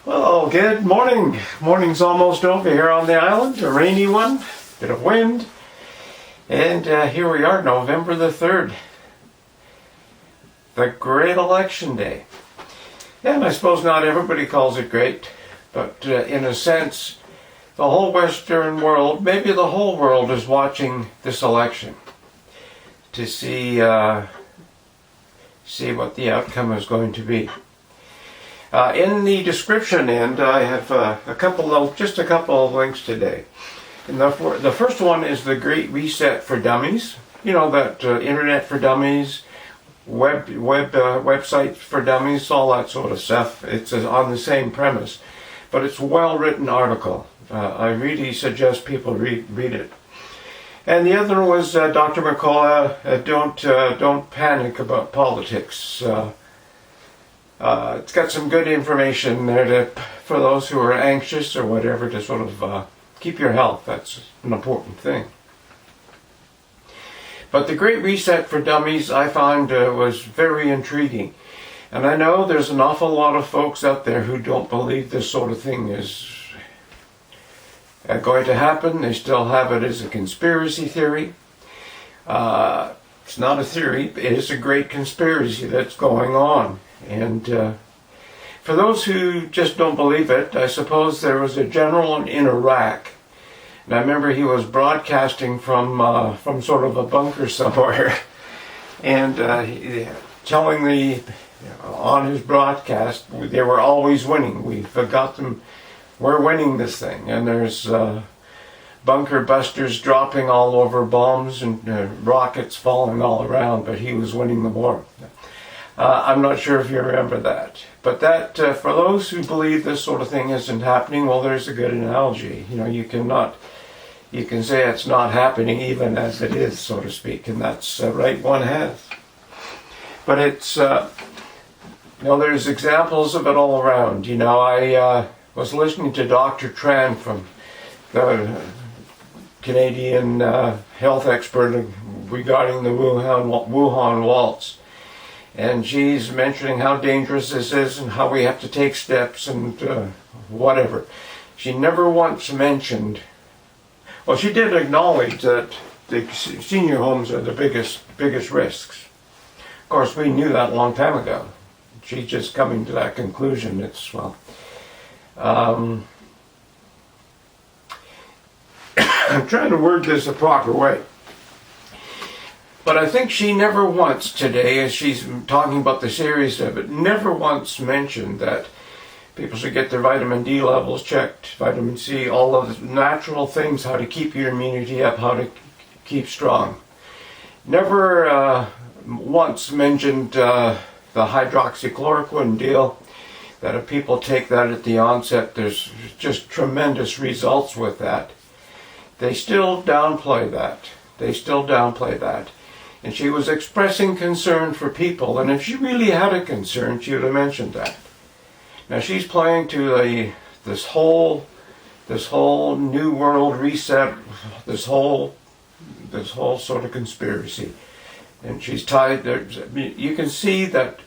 Well, good morning. Morning's almost over here on the island. A rainy one, bit of wind. And here we are, November the 3rd. The great election day. And I suppose not everybody calls it great, but in a sense, the whole Western world, maybe the whole world, is watching this election to see what the outcome is going to be. In the description end, I have just a couple of links today. And the first one is the Great Reset for Dummies. You know, that Internet for Dummies, websites for dummies, all that sort of stuff. It's on the same premise, but it's a well-written article. I really suggest people read it. And the other was Dr. McCullough, don't panic about politics. It's got some good information there for those who are anxious or whatever, to sort of keep your health. That's an important thing. But the Great Reset for Dummies, I found was very intriguing. And I know there's an awful lot of folks out there who don't believe this sort of thing is going to happen. They still have it as a conspiracy theory. It's not a theory, it is a great conspiracy that's going on. And for those who just don't believe it, I suppose there was a general in Iraq, and I remember he was broadcasting from sort of a bunker somewhere, and telling on his broadcast, they were always winning. We've got them. We're winning this thing, and there's bunker busters dropping all over, bombs and rockets falling all around, but he was winning the war. I'm not sure if you remember that. But that, for those who believe this sort of thing isn't happening, well, there's a good analogy. You know, you can say it's not happening even as it is, so to speak, and that's right one has. But it's, there's examples of it all around. You know, I was listening to Dr. Tran from the Canadian health expert regarding the Wuhan waltz. And she's mentioning how dangerous this is and how we have to take steps and whatever. She never once mentioned, well, she did acknowledge that the senior homes are the biggest risks. Of course, we knew that a long time ago. She's just coming to that conclusion. It's, well, I'm trying to word this a proper way. But I think she never once today, as she's talking about the seriousness of it, never once mentioned that people should get their vitamin D levels checked, vitamin C, all of the natural things, how to keep your immunity up, how to keep strong. Never once mentioned the hydroxychloroquine deal, that if people take that at the onset, there's just tremendous results with that. They still downplay that. And she was expressing concern for people, and if she really had a concern, she would have mentioned that. Now she's playing to this whole new world reset, this whole sort of conspiracy, and she's tied there. You can see that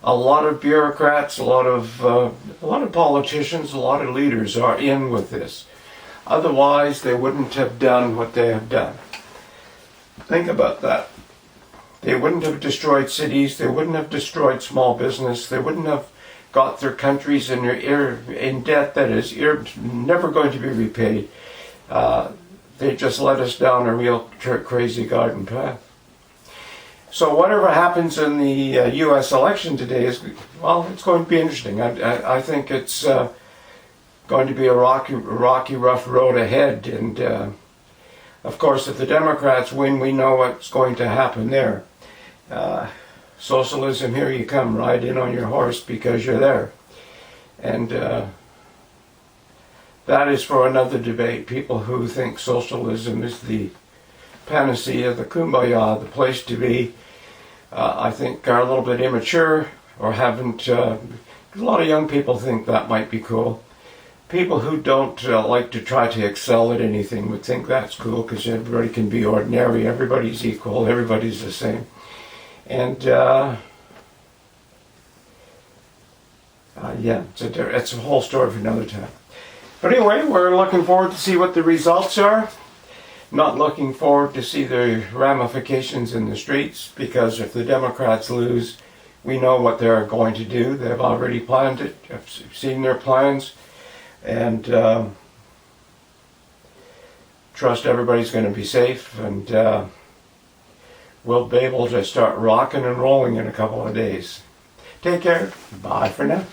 a lot of bureaucrats, a lot of politicians, a lot of leaders are in with this. Otherwise, they wouldn't have done what they have done. Think about that. They wouldn't have destroyed cities, they wouldn't have destroyed small business, they wouldn't have got their countries in debt that is never going to be repaid. They just led us down a real crazy garden path. So whatever happens in the U.S. election today it's going to be interesting. I think it's going to be a rocky, rough road ahead, and of course, if the Democrats win, we know what's going to happen there. Socialism, here you come, ride in on your horse because you're there. And that is for another debate. People who think socialism is the panacea, the kumbaya, the place to be, I think are a little bit immature or haven't. A lot of young people think that might be cool. People who don't like to try to excel at anything would think that's cool because everybody can be ordinary, everybody's equal, everybody's the same. And Yeah, it's a whole story for another time. But anyway, we're looking forward to see what the results are. Not looking forward to see the ramifications in the streets, because if the Democrats lose, we know what they're going to do. They've already planned it. I've seen their plans, and trust everybody's going to be safe, and we'll be able to start rocking and rolling in a couple of days. Take care. Bye for now.